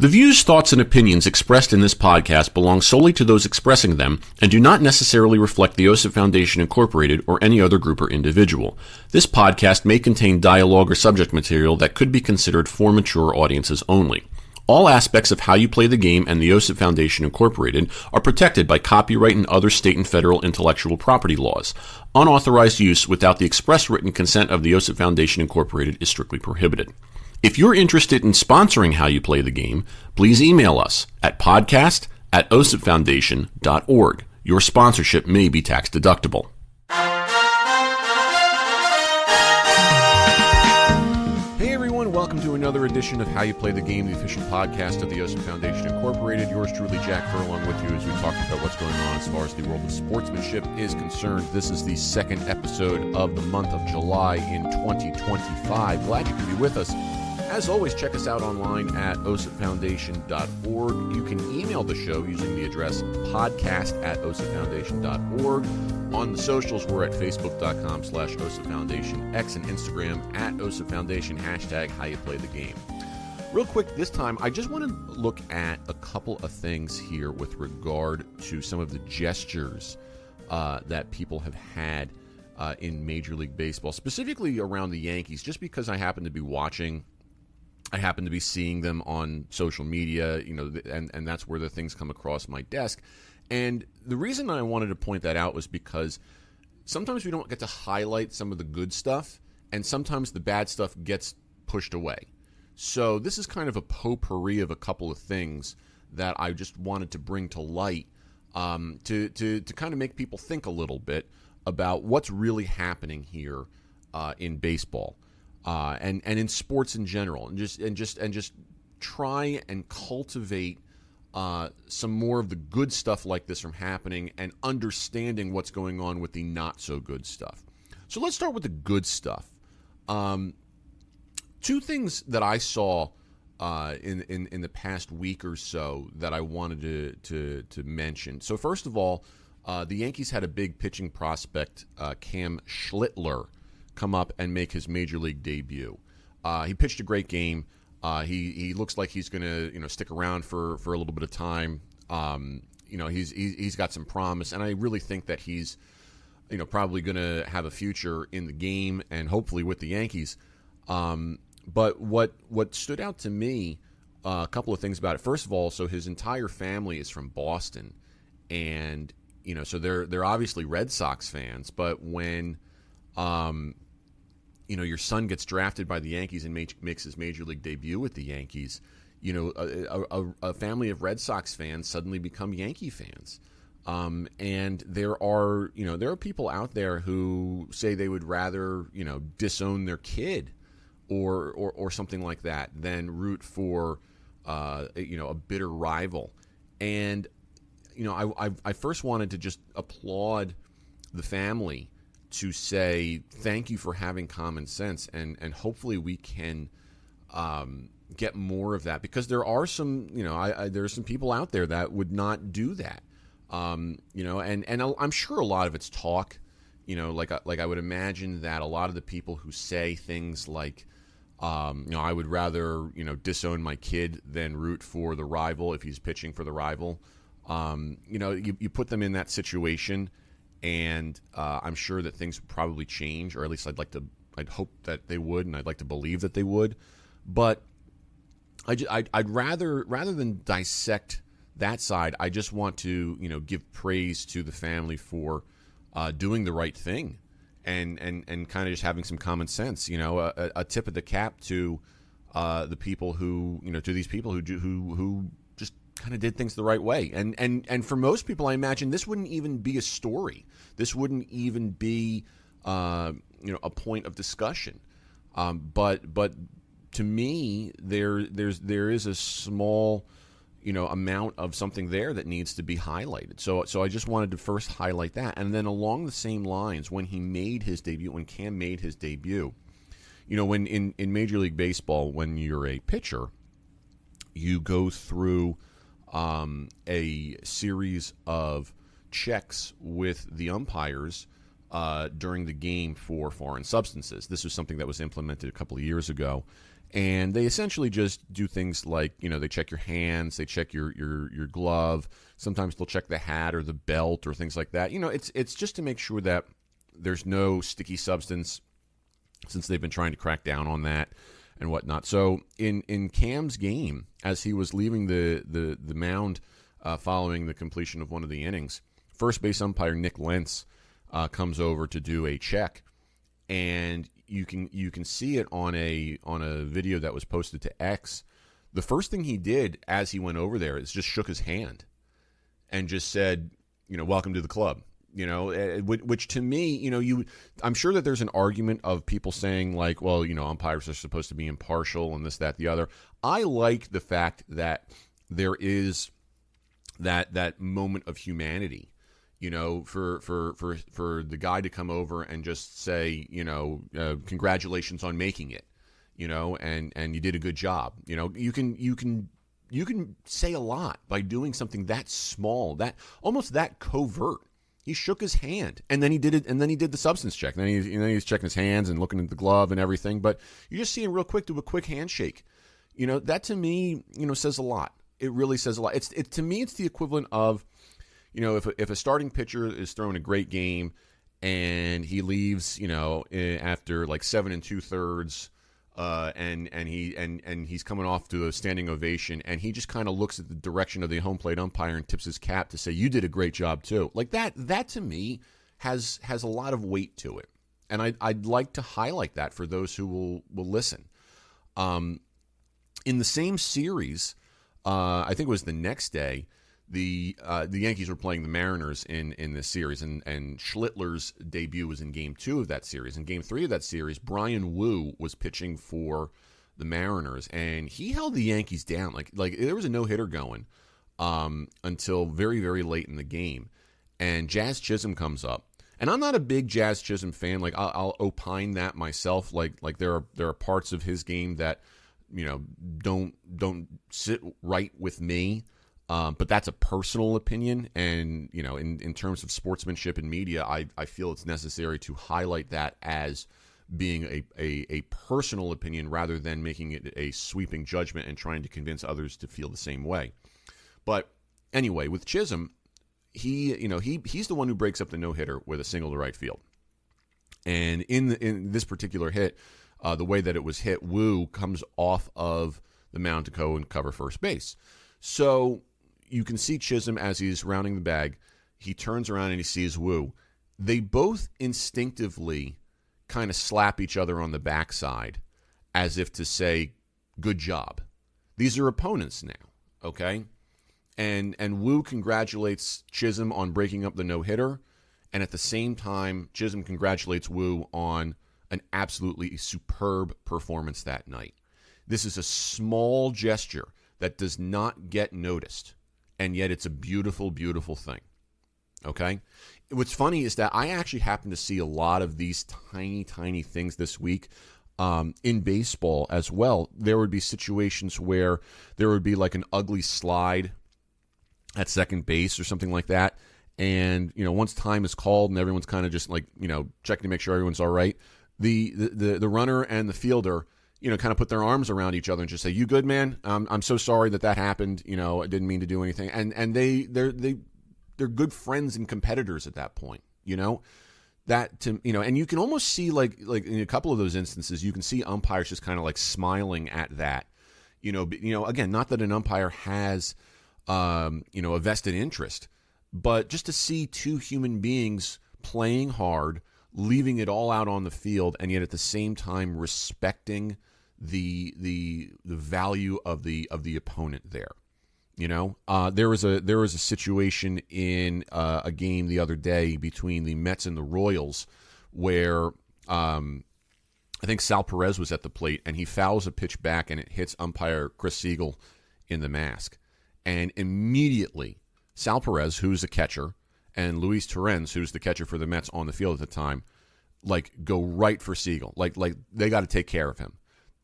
The views, thoughts, and opinions expressed in this podcast belong solely to those expressing them and do not necessarily reflect the OSIP Foundation Incorporated or any other group or individual. This podcast may contain dialogue or subject material that could be considered for mature audiences only. All aspects of How You Play the Game and the OSIP Foundation Incorporated are protected by copyright and other state and federal intellectual property laws. Unauthorized use without the express written consent of the OSIP Foundation Incorporated is strictly prohibited. If you're interested in sponsoring How You Play the Game, please email us at podcast@osipfoundation.org. Your sponsorship may be tax deductible. Hey everyone, welcome to another edition of How You Play the Game, the official podcast of the OSIP Foundation Incorporated. Yours truly, Jack Furlong, with you as we talk about what's going on as far as the world of sportsmanship is concerned. This is the second episode of the month of July in 2025. Glad you can be with us. As always, check us out online at osipfoundation.org. You can email the show using the address podcast@osipfoundation.org. On the socials, we're at facebook.com/osipfoundation, X and Instagram at osipfoundation, hashtag how you play the game. Real quick, this time, I just want to look at a couple of things here with regard to some of the gestures that people have had in Major League Baseball, specifically around the Yankees, just because I happen to be seeing them on social media, and that's where the things come across my desk. And the reason I wanted to point that out was because sometimes we don't get to highlight some of the good stuff, and sometimes the bad stuff gets pushed away. So this is kind of a potpourri of a couple of things that I just wanted to bring to light to kind of make people think a little bit about what's really happening here in baseball. And in sports in general, and just try and cultivate some more of the good stuff like this from happening, and understanding what's going on with the not so good stuff. So let's start with the good stuff. Two things that I saw in the past week or so that I wanted to mention. So first of all, the Yankees had a big pitching prospect, Cam Schlittler, come up and make his major league debut. He pitched a great game. He looks like he's going to stick around for a little bit of time. He's got some promise, and I really think that he's probably going to have a future in the game and hopefully with the Yankees. But what stood out to me, a couple of things about it. First of all, so his entire family is from Boston, and so they're obviously Red Sox fans. But when your son gets drafted by the Yankees and makes his major league debut with the Yankees, a family of Red Sox fans suddenly become Yankee fans. And there are people out there who say they would rather, disown their kid or something like that than root for, a bitter rival. And, I first wanted to just applaud the family to say thank you for having common sense, and hopefully we can get more of that, because there are some there's some people out there that would not do that, and I'm sure a lot of it's talk, like I would imagine that a lot of the people who say things like I would rather disown my kid than root for the rival if he's pitching for the rival, you put them in that situation. And I'm sure that things would probably change, or at least I'd hope that they would, and I'd like to believe that they would. But I'd rather than dissect that side, I just want to give praise to the family for doing the right thing, and kind of just having some common sense. A tip of the cap to the people who to these people who just kind of did things the right way. And for most people, I imagine this wouldn't even be a story. This wouldn't even be a point of discussion. But to me, there is a small amount of something there that needs to be highlighted. So I just wanted to first highlight that, and then along the same lines, when Cam made his debut, when in Major League Baseball, when you're a pitcher, you go through a series of checks with the umpires during the game for foreign substances. This was something that was implemented a couple of years ago. And they essentially just do things like, they check your hands, they check your glove. Sometimes they'll check the hat or the belt or things like that. It's just to make sure that there's no sticky substance, since they've been trying to crack down on that and whatnot. So in Cam's game, as he was leaving the mound following the completion of one of the innings, first base umpire Nick Lentz comes over to do a check, and you can see it on a video that was posted to X. The first thing he did as he went over there is just shook his hand and just said, welcome to the club. Which to me, I'm sure that there's an argument of people saying like, well, umpires are supposed to be impartial and this, that, the other. I like the fact that there is that moment of humanity, for the guy to come over and just say, congratulations on making it, and you did a good job. You can say a lot by doing something that small, that almost that covert. He shook his hand, and then he did it, and then he did the substance check. Then he's checking his hands and looking at the glove and everything. But you just see him real quick do a quick handshake. That to me, says a lot. It really says a lot. To me, it's the equivalent of, if a starting pitcher is throwing a great game and he leaves, after like 7 2/3, and he's coming off to a standing ovation, and he just kind of looks at the direction of the home plate umpire and tips his cap to say, "You did a great job too." Like that to me has a lot of weight to it, and I'd like to highlight that for those who will listen. In the same series, I think it was the next day, the Yankees were playing the Mariners in this series, and Schlittler's debut was in Game 2 of that series. In Game 3 of that series, Brian Wu was pitching for the Mariners, and he held the Yankees down. Like there was a no-hitter going until very, very late in the game. And Jazz Chisholm comes up. And I'm not a big Jazz Chisholm fan. Like I'll opine that myself. Like there are parts of his game that, don't sit right with me. But that's a personal opinion, and in terms of sportsmanship and media, I feel it's necessary to highlight that as being a personal opinion rather than making it a sweeping judgment and trying to convince others to feel the same way. But anyway, with Chisholm, he's the one who breaks up the no-hitter with a single to right field, and in this particular hit, the way that it was hit, Wu comes off of the mound to go and cover first base. So you can see Chisholm as he's rounding the bag. He turns around and he sees Wu. They both instinctively kind of slap each other on the backside as if to say, good job. These are opponents now, okay? And Wu congratulates Chisholm on breaking up the no-hitter, and at the same time, Chisholm congratulates Wu on an absolutely superb performance that night. This is a small gesture that does not get noticed, and yet it's a beautiful, beautiful thing. Okay? What's funny is that I actually happen to see a lot of these tiny, tiny things this week in baseball as well. There would be situations where there would be like an ugly slide at second base or something like that, and once time is called and everyone's kind of just like checking to make sure everyone's all right, the runner and the fielder kind of put their arms around each other and just say, "You good, man? I'm so sorry that happened. I didn't mean to do anything." And they're good friends and competitors at that point. That and you can almost see like in a couple of those instances, you can see umpires just kind of like smiling at that. Again, not that an umpire has a vested interest, but just to see two human beings playing hard, leaving it all out on the field, and yet at the same time respecting the value of the opponent there. There was a situation in a game the other day between the Mets and the Royals where I think Sal Perez was at the plate, and he fouls a pitch back and it hits umpire Chris Siegel in the mask. And immediately Sal Perez, who's a catcher, and Luis Torrens, who's the catcher for the Mets on the field at the time, go right for Siegel. Like they got to take care of him.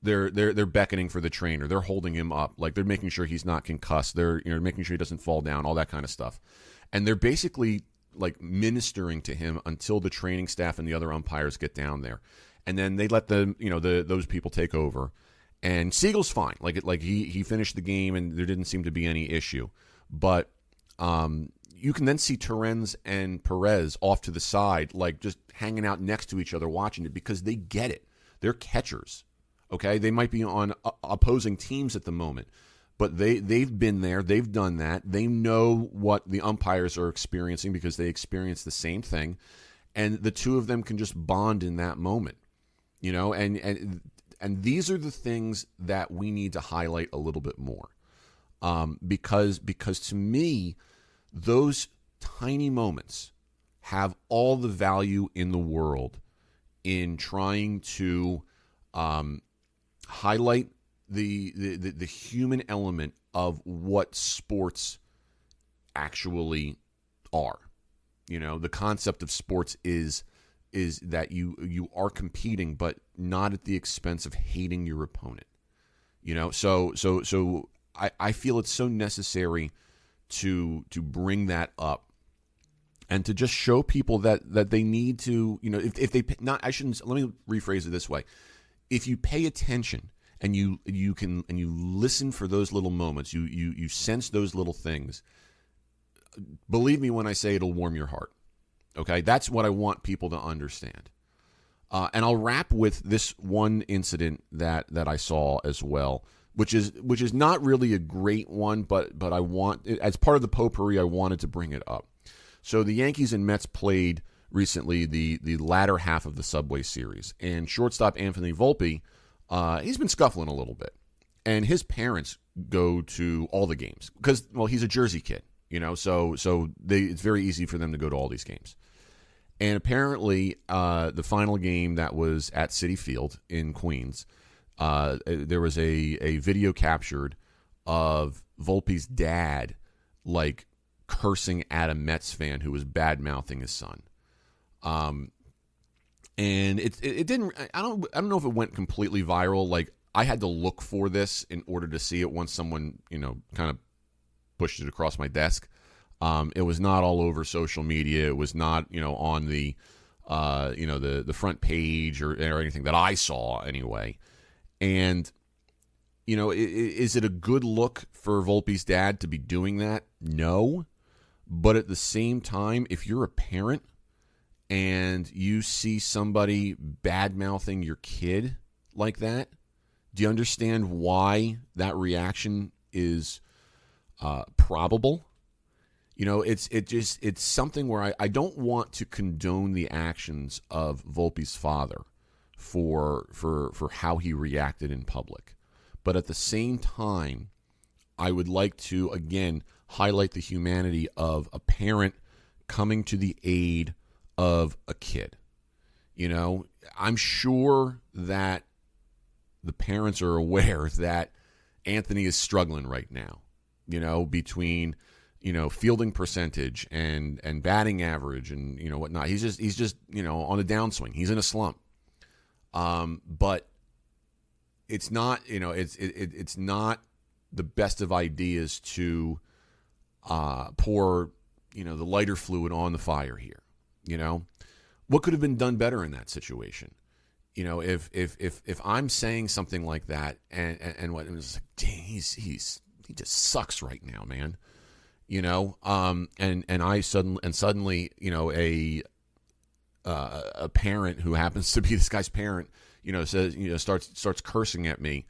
They're beckoning for the trainer. They're holding him up. Like they're making sure he's not concussed. They're making sure he doesn't fall down. All that kind of stuff. And they're basically like ministering to him until the training staff and the other umpires get down there, and then they let those people take over. And Siegel's fine. Like he finished the game, and there didn't seem to be any issue. But you can then see Terens and Perez off to the side, like just hanging out next to each other, watching it, because they get it. They're catchers. Okay, they might be on opposing teams at the moment, but they've been there. They've done that. They know what the umpires are experiencing because they experience the same thing, and the two of them can just bond in that moment. And these are the things that we need to highlight a little bit more, because to me, those tiny moments have all the value in the world in trying to highlight the human element of what sports actually are. The concept of sports is that you are competing, but not at the expense of hating your opponent. So I feel it's so necessary to bring that up and to just show people that they need to, if they not, I shouldn't, let me rephrase it this way. If you pay attention and you listen for those little moments, you sense those little things, believe me when I say it'll warm your heart. Okay, that's what I want people to understand. And I'll wrap with this one incident that I saw as well, which is not really a great one, but I want, as part of the potpourri, I wanted to bring it up. So the Yankees and Mets played recently the latter half of the Subway Series, and shortstop Anthony Volpe, he's been scuffling a little bit, and his parents go to all the games because, well, he's a Jersey kid, so it's very easy for them to go to all these games. And apparently, the final game that was at Citi Field in Queens, there was a video captured of Volpe's dad, like, cursing at a Mets fan who was bad-mouthing his son. And it didn't, I don't know if it went completely viral. Like, I had to look for this in order to see it once someone, kind of pushed it across my desk. It was not all over social media. It was not, on the, the front page or anything that I saw anyway. And, is it a good look for Volpe's dad to be doing that? No. But at the same time, if you're a parent and you see somebody bad-mouthing your kid like that, do you understand why that reaction is probable? It's something where I don't want to condone the actions of Volpe's father for how he reacted in public. But at the same time, I would like to, again, highlight the humanity of a parent coming to the aid of a kid. I'm sure that the parents are aware that Anthony is struggling right now, between fielding percentage and batting average and whatnot. He's just on a downswing. He's in a slump. But it's not it's not the best of ideas to pour the lighter fluid on the fire here. What could have been done better in that situation? If I'm saying something like that and what it was like, dang, he just sucks right now, man. And I suddenly, a parent who happens to be this guy's parent, says, starts cursing at me,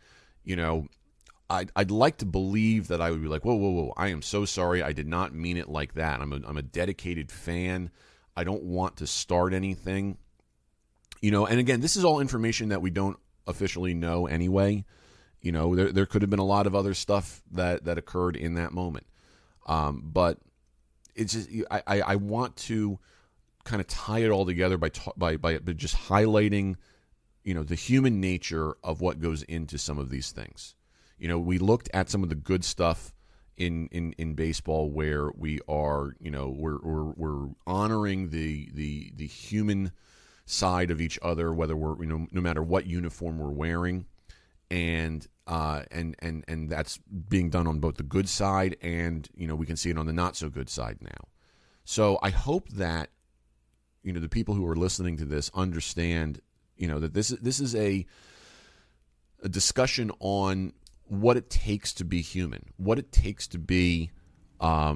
I'd like to believe that I would be like, whoa, I am so sorry. I did not mean it like that. I'm a dedicated fan. I don't want to start anything, and again, this is all information that we don't officially know anyway. There could have been a lot of other stuff that occurred in that moment. But it's just, I want to kind of tie it all together by just highlighting, the human nature of what goes into some of these things. We looked at some of the good stuff in baseball where we are, we're honoring the human side of each other, whether we're, no matter what uniform we're wearing. And that's being done on both the good side and, we can see it on the not so good side now. So I hope that, the people who are listening to this understand, that this is a discussion on what it takes to be human, what it takes to be, a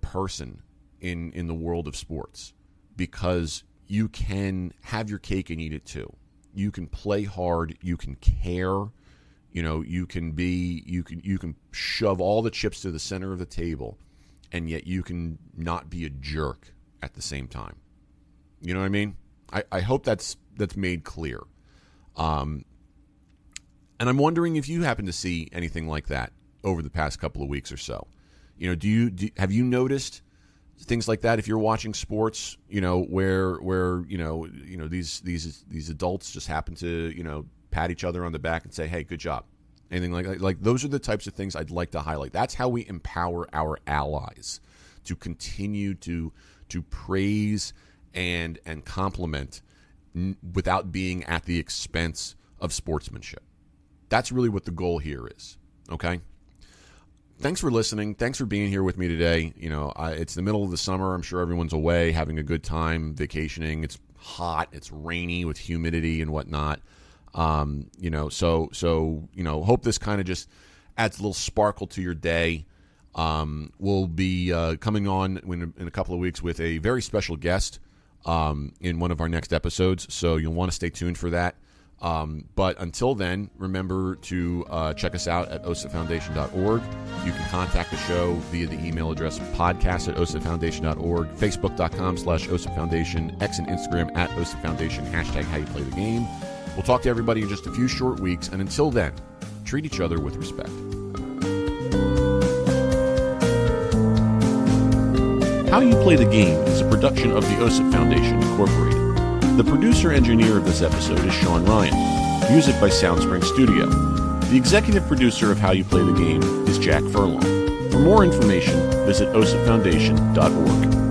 person in the world of sports, because you can have your cake and eat it too. You can play hard, you can care, you can shove all the chips to the center of the table, and yet you can not be a jerk at the same time. You know what I mean? I hope that's made clear. And I'm wondering if you happen to see anything like that over the past couple of weeks or so. Have you noticed things like that if you're watching sports? Where these adults just happen to pat each other on the back and say, "Hey, good job." Anything like that? Like, those are the types of things I'd like to highlight. That's how we empower our allies to continue to praise and compliment without being at the expense of sportsmanship. That's really what the goal here is. Okay. Thanks for listening. Thanks for being here with me today. It's the middle of the summer. I'm sure everyone's away, having a good time, vacationing. It's hot. It's rainy with humidity and whatnot. Hope this kind of just adds a little sparkle to your day. We'll be coming on in a couple of weeks with a very special guest in one of our next episodes, so you'll want to stay tuned for that. But until then, remember to check us out at osipfoundation.org. You can contact the show via the email address podcast@osipfoundation.org, facebook.com/osipfoundation, X and Instagram @osipfoundation, #HowYouPlayTheGame. We'll talk to everybody in just a few short weeks, and until then, treat each other with respect. How You Play the Game is a production of the OSIP Foundation, Incorporated. The producer-engineer of this episode is Sean Ryan. Music by Soundspring Studio. The executive producer of How You Play the Game is Jack Furlong. For more information, visit osipfoundation.org.